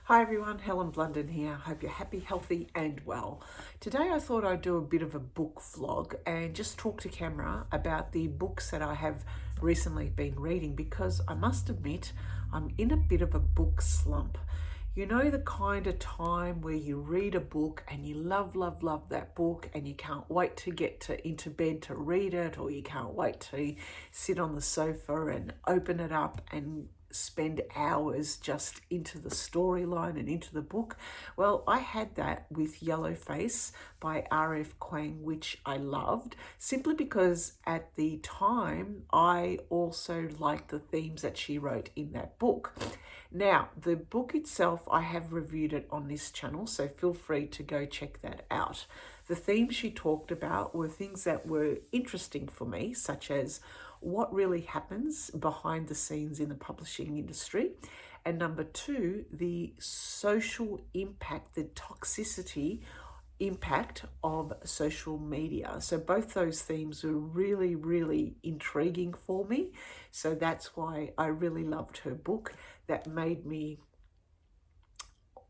Hi everyone, Helen Blunden here. Hope you're happy, healthy and well. Today I thought I'd do a bit of a book vlog and just talk to camera about the books that I have recently been reading, because I must admit I'm in a bit of a book slump. You know, the kind of time where you read a book and you love that book and you can't wait to get into bed to read it, or you can't wait to sit on the sofa and open it up and spend hours just into the storyline and into the book. Well, I had that with Yellow Face by R.F. Kuang, which I loved simply because at the time I also liked the themes that she wrote in that book. Now, the book itself, I have reviewed it on this channel, so feel free to go check that out. The themes she talked about were things that were interesting for me, such as what really happens behind the scenes in the publishing industry. And number two, the social impact, the toxicity impact of social media. So both those themes were really intriguing for me. So that's why I really loved her book. That made me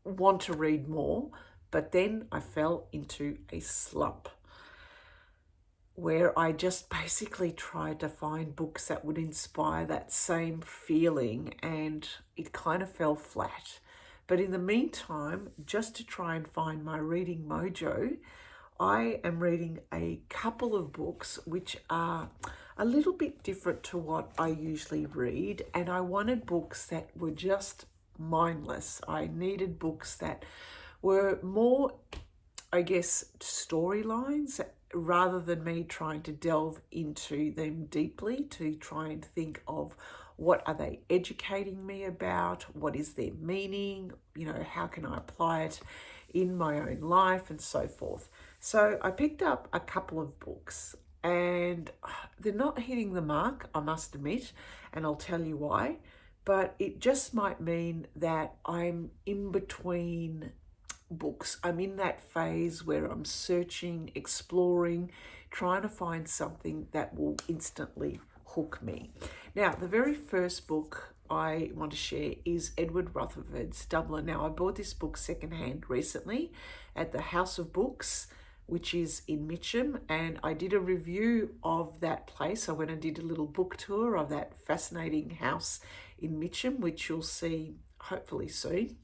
want to read more. But then I fell into a slump where I just basically tried to find books that would inspire that same feeling, and it kind of fell flat. But in the meantime, just to try and find my reading mojo, I am reading a couple of books which are a little bit different to what I usually read, and I wanted books that were just mindless. I needed books that were more, I guess, storylines, rather than me trying to delve into them deeply to try and think of what are they educating me about, what is their meaning, you know, how can I apply it in my own life and so forth. So I picked up a couple of books and they're not hitting the mark, I must admit, and I'll tell you why, but it just might mean that I'm in between books. I'm in that phase where I'm searching, exploring, trying to find something that will instantly hook me. Now, the very first book I want to share is Edward Rutherford's Dublin. Now, I bought this book secondhand recently at the House of Books, which is in Mitcham, and I did a review of that place. I went and did a little book tour of that fascinating house in Mitcham, which you'll see hopefully soon.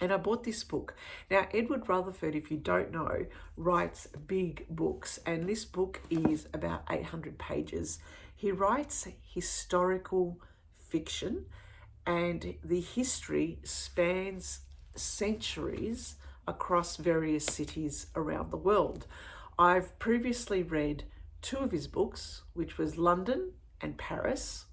And I bought this book. Now, Edward Rutherford, if you don't know, writes big books, and this book is about 800 pages. He writes historical fiction, and the history spans centuries across various cities around the world. I've previously read two of his books, which was London and Paris.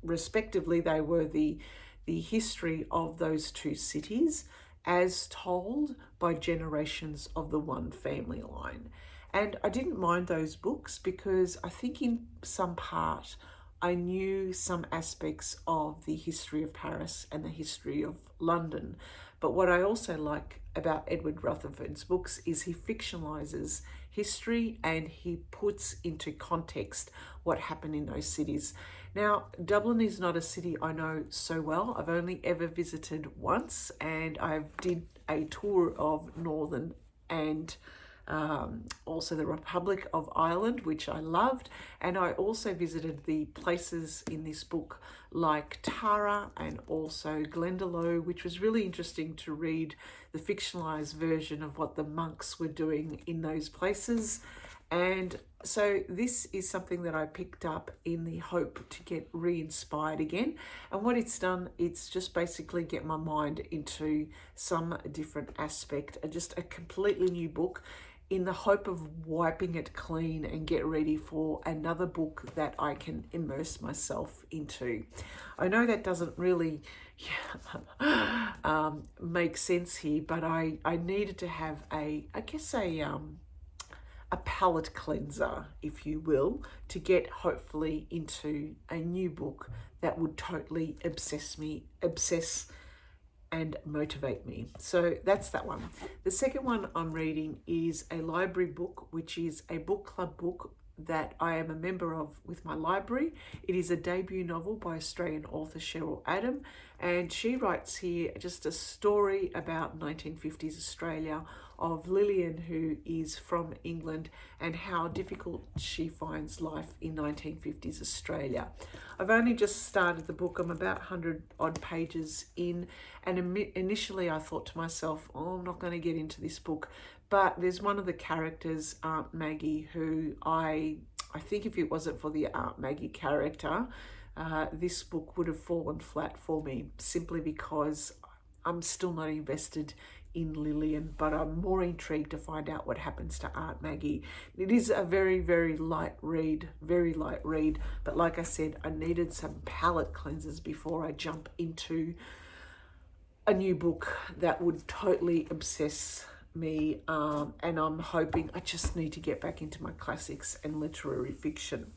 Respectively, they were the history of those two cities as told by generations of the one family line. And I didn't mind those books because I think in some part I knew some aspects of the history of Paris and the history of London. But what I also like about Edward Rutherford's books is he fictionalizes history and he puts into context what happened in those cities. Now, Dublin is not a city I know so well. I've only ever visited once, and I did a tour of Northern and also the Republic of Ireland, which I loved. And I also visited the places in this book like Tara and also Glendalough, which was really interesting to read the fictionalized version of what the monks were doing in those places. And so this is something that I picked up in the hope to get re-inspired again. And what it's done, it's just basically get my mind into some different aspect, just a completely new book, in the hope of wiping it clean and get ready for another book that I can immerse myself into. I know that doesn't really make sense here, but I needed to have a palate cleanser, if you will, to get hopefully into a new book that would totally obsess and motivate me. So that's that one. The second one I'm reading is a library book, which is a book club book that I am a member of with my library. It is a debut novel by Australian author Cheryl Adam, And she writes here just a story about 1950s Australia of Lillian, who is from England, and how difficult she finds life in 1950s Australia. I've only just started the book. I'm about 100 odd pages in, and initially I thought to myself, oh, I'm not going to get into this book. But there's one of the characters, Aunt Maggie, who I think if it wasn't for the Aunt Maggie character, this book would have fallen flat for me, simply because I'm still not invested in Lillian, but I'm more intrigued to find out what happens to Aunt Maggie. It is a very, very light read, but like I said, I needed some palate cleansers before I jump into a new book that would totally obsess me, and I'm hoping I just need to get back into my classics and literary fiction.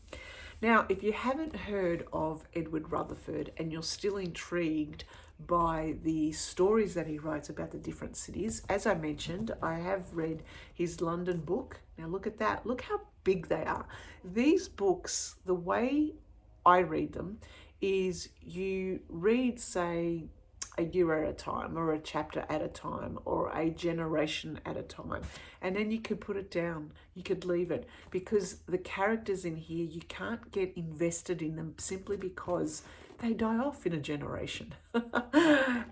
Now, if you haven't heard of Edward Rutherford and you're still intrigued by the stories that he writes about the different cities, as I mentioned, I have read his London book. Now look at that. Look how big they are. These books, the way I read them is you read, say, a year at a time, or a chapter at a time, or a generation at a time, and then you could put it down, you could leave it, because the characters in here, you can't get invested in them simply because they die off in a generation.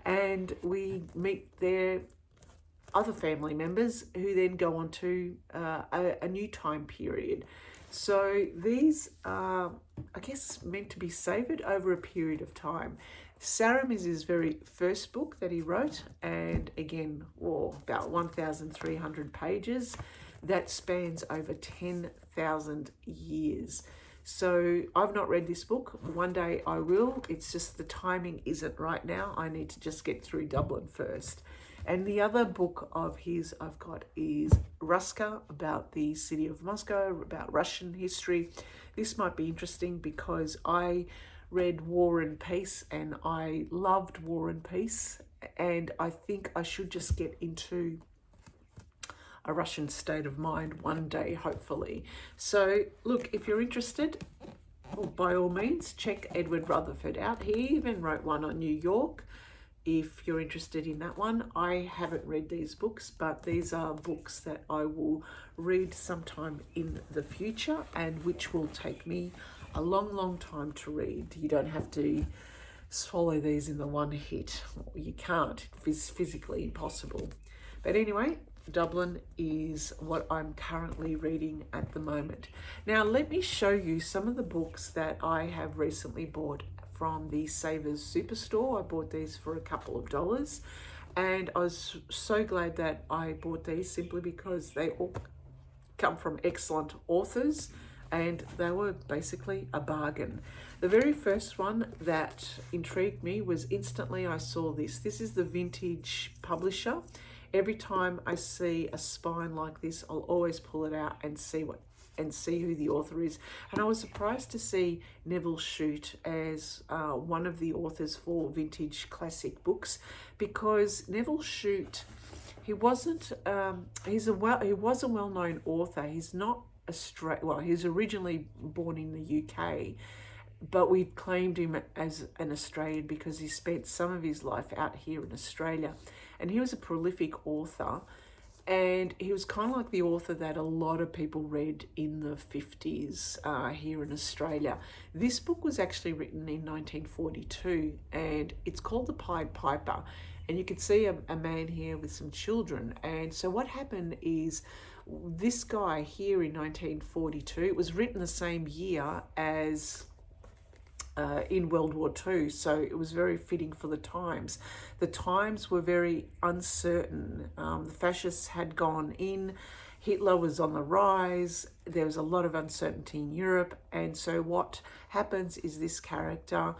And we meet their other family members who then go on to a new time period. So these are, I guess, meant to be savoured over a period of time. Sarum is his very first book that he wrote, and again, about 1,300 pages. That spans over 10,000 years. So I've not read this book. One day I will. It's just the timing isn't right now. I need to just get through Dublin first. And the other book of his I've got is Ruska, about the city of Moscow, about Russian history. This might be interesting because I read War and Peace and I loved War and Peace, and I think I should just get into a Russian state of mind one day, hopefully. So look, if you're interested, well, by all means, check Edward Rutherford out. He even wrote one on New York, if you're interested in that one. I haven't read these books, but these are books that I will read sometime in the future, and which will take me a long time to read. You don't have to swallow these in the one hit. You can't. It's physically impossible. But anyway, Dublin is what I'm currently reading at the moment. Now let me show you some of the books that I have recently bought from the Savers Superstore. I bought these for a couple of dollars, and I was so glad that I bought these, simply because they all come from excellent authors and they were basically a bargain. The very first one that intrigued me was instantly I saw this. This is the Vintage publisher. Every time I see a spine like this, I'll always pull it out and see who the author is. And I was surprised to see Neville Shute as one of the authors for Vintage classic books, because Neville Shute, he was a well-known author. He's not he was originally born in the UK, but we claimed him as an Australian because he spent some of his life out here in Australia. And he was a prolific author, and he was kind of like the author that a lot of people read in the 50s here in Australia. This book was actually written in 1942, and it's called The Pied Piper. And you can see a man here with some children. And so what happened is, this guy here in 1942, it was written the same year as in World War II, so it was very fitting for the times. The times were very uncertain. The fascists had gone in, Hitler was on the rise, there was a lot of uncertainty in Europe, and so what happens is this character,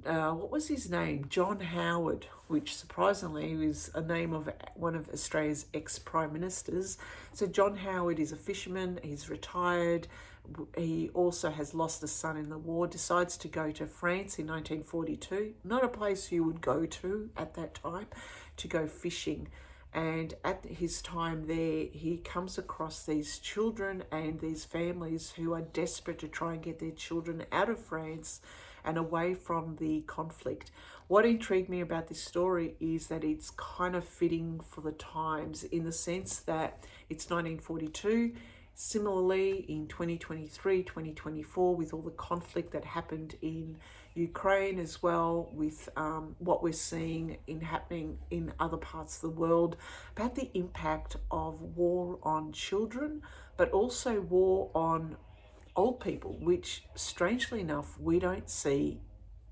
what was his name? John Howard, which surprisingly was a name of one of Australia's ex-prime ministers. So John Howard is a fisherman, he's retired, he also has lost a son in the war, decides to go to France in 1942, not a place you would go to at that time, to go fishing. And at his time there, he comes across these children and these families who are desperate to try and get their children out of France and away from the conflict. What intrigued me about this story is that it's kind of fitting for the times, in the sense that it's 1942. Similarly, in 2023, 2024, with all the conflict that happened in Ukraine, as well with what we're seeing happening in other parts of the world, about the impact of war on children, but also war on old people, which strangely enough we don't see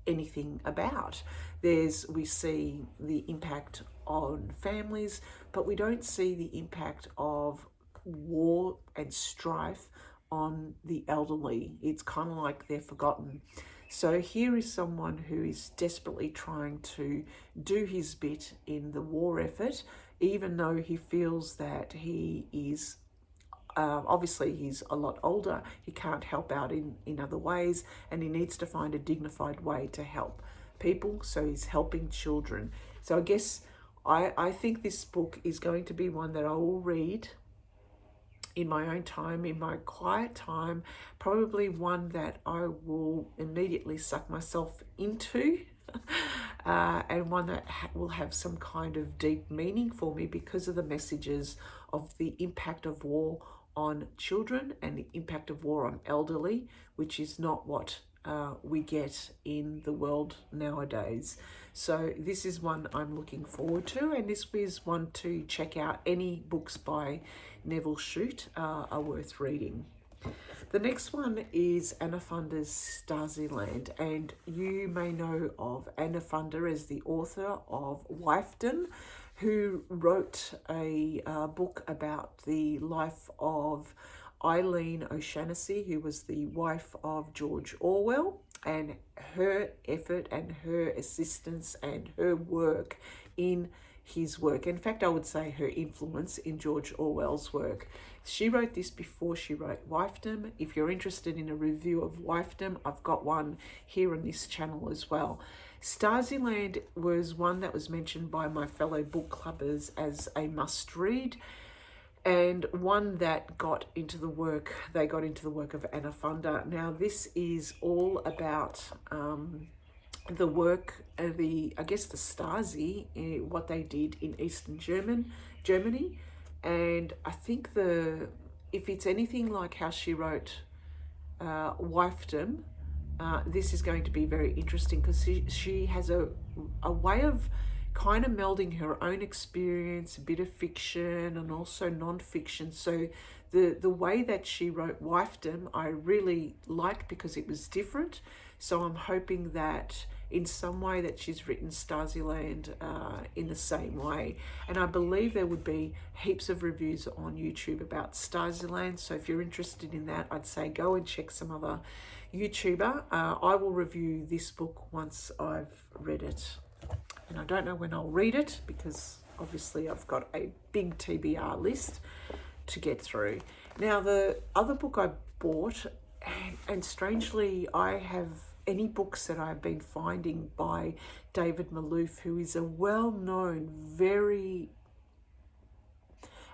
anything about. We see the impact on families, but we don't see the impact of war and strife on the elderly. It's kind of like they're forgotten. So here is someone who is desperately trying to do his bit in the war effort, even though he feels that he is obviously he's a lot older, he can't help out in other ways, and he needs to find a dignified way to help people, so he's helping children. So I guess I think this book is going to be one that I will read in my own time, in my quiet time, probably one that I will immediately suck myself into, and one that will have some kind of deep meaning for me because of the messages of the impact of war on children and the impact of war on elderly, which is not what we get in the world nowadays. So this is one I'm looking forward to, and this is one to check out. Any books by Neville Shute are worth reading. The next one is Anna Funder's Starland, and you may know of Anna Funder as the author of Wifedom, who wrote a book about the life of Eileen O'Shannessy, who was the wife of George Orwell, and her effort and her assistance and her work in his work. In fact, I would say her influence in George Orwell's work. She wrote this before she wrote Wifedom. If you're interested in a review of Wifedom, I've got one here on this channel as well. Starland was one that was mentioned by my fellow book clubbers as a must read, and one that got into the work of Anna Funder. Now this is all about the work of the Stasi, what they did in Eastern Germany, and I think if it's anything like how she wrote Wifedom, this is going to be very interesting, because she has a way of kind of melding her own experience, a bit of fiction and also non-fiction. So the way that she wrote Wifedom I really liked because it was different. So I'm hoping that in some way that she's written Starland in the same way. And I believe there would be heaps of reviews on YouTube about Starland. So if you're interested in that, I'd say go and check some other YouTuber. I will review this book once I've read it. And I don't know when I'll read it, because obviously I've got a big TBR list to get through. Now the other book I bought, and strangely I have any books that I've been finding by David Malouf, who is a well-known, very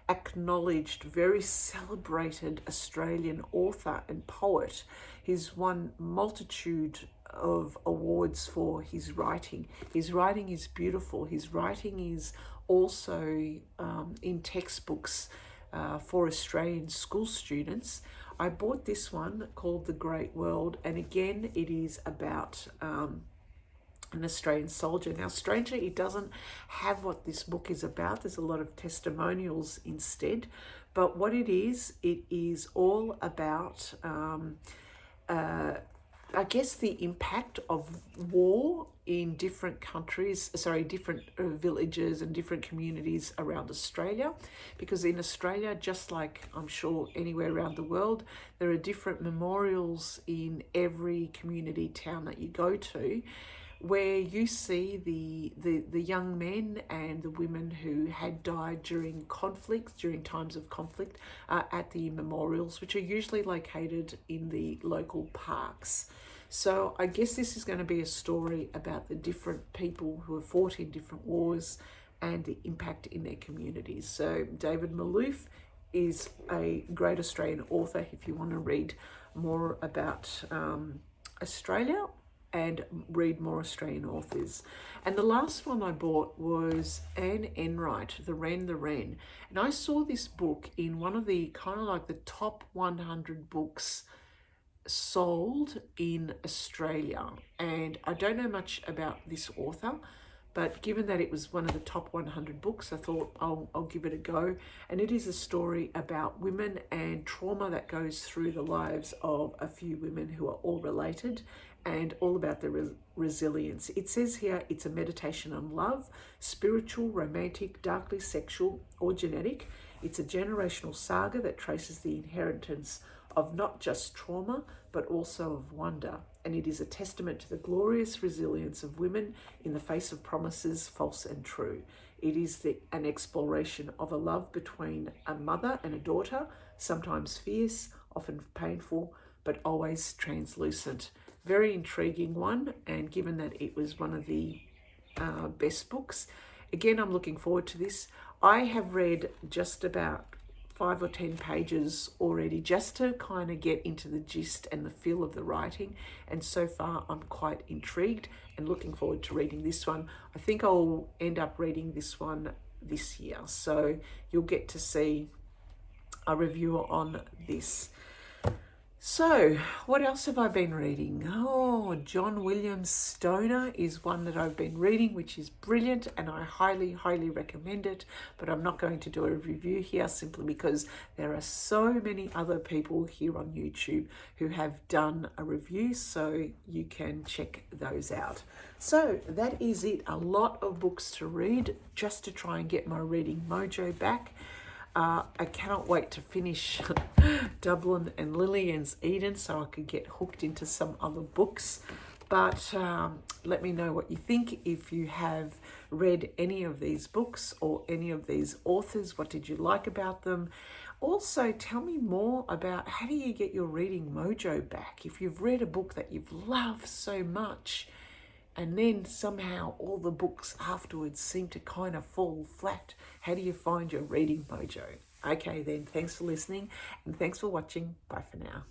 acknowledged, very celebrated Australian author and poet. He's won multitude of awards for his writing. His writing is beautiful. His writing is also in textbooks for Australian school students. I bought this one called The Great World, and again it is about an Australian soldier. Now strangely, it doesn't have what this book is about. There's a lot of testimonials instead, but what it is all about I guess the impact of war in different countries, different villages and different communities around Australia. Because in Australia, just like I'm sure anywhere around the world, there are different memorials in every community town that you go to, where you see the young men and the women who had died during times of conflict, at the memorials, which are usually located in the local parks. So I guess this is going to be a story about the different people who have fought in different wars and the impact in their communities. So David Malouf is a great Australian author if you want to read more about Australia. and read more Australian authors. And the last one I bought was Anne Enright, The Wren. And I saw this book in one of the kind of like the top 100 books sold in Australia. And I don't know much about this author, but given that it was one of the top 100 books, I thought I'll give it a go. And it is a story about women and trauma that goes through the lives of a few women who are all related, and all about their resilience. It says here it's a meditation on love, spiritual, romantic, darkly sexual, or genetic. It's a generational saga that traces the inheritance of not just trauma, but also of wonder. And it is a testament to the glorious resilience of women in the face of promises, false and true. It is an exploration of a love between a mother and a daughter, sometimes fierce, often painful, but always translucent. Very intriguing one, and given that it was one of the best books, again, I'm looking forward to this. I have read just about 5 or 10 pages already, just to kind of get into the gist and the feel of the writing, and so far I'm quite intrigued and looking forward to reading this one. I think I'll end up reading this one this year, so you'll get to see a review on this. So, what else have I been reading? Oh, John Williams Stoner is one that I've been reading, which is brilliant, and I highly, highly recommend it. But I'm not going to do a review here simply because there are so many other people here on YouTube who have done a review, so you can check those out. So that is it. A lot of books to read just to try and get my reading mojo back. I cannot wait to finish Dublin and Lillian's Eden so I could get hooked into some other books. But let me know what you think. If you have read any of these books or any of these authors, what did you like about them? Also, tell me more about how do you get your reading mojo back? If you've read a book that you've loved so much, and then somehow all the books afterwards seem to kind of fall flat, how do you find your reading mojo? Okay then, thanks for listening and thanks for watching. Bye for now.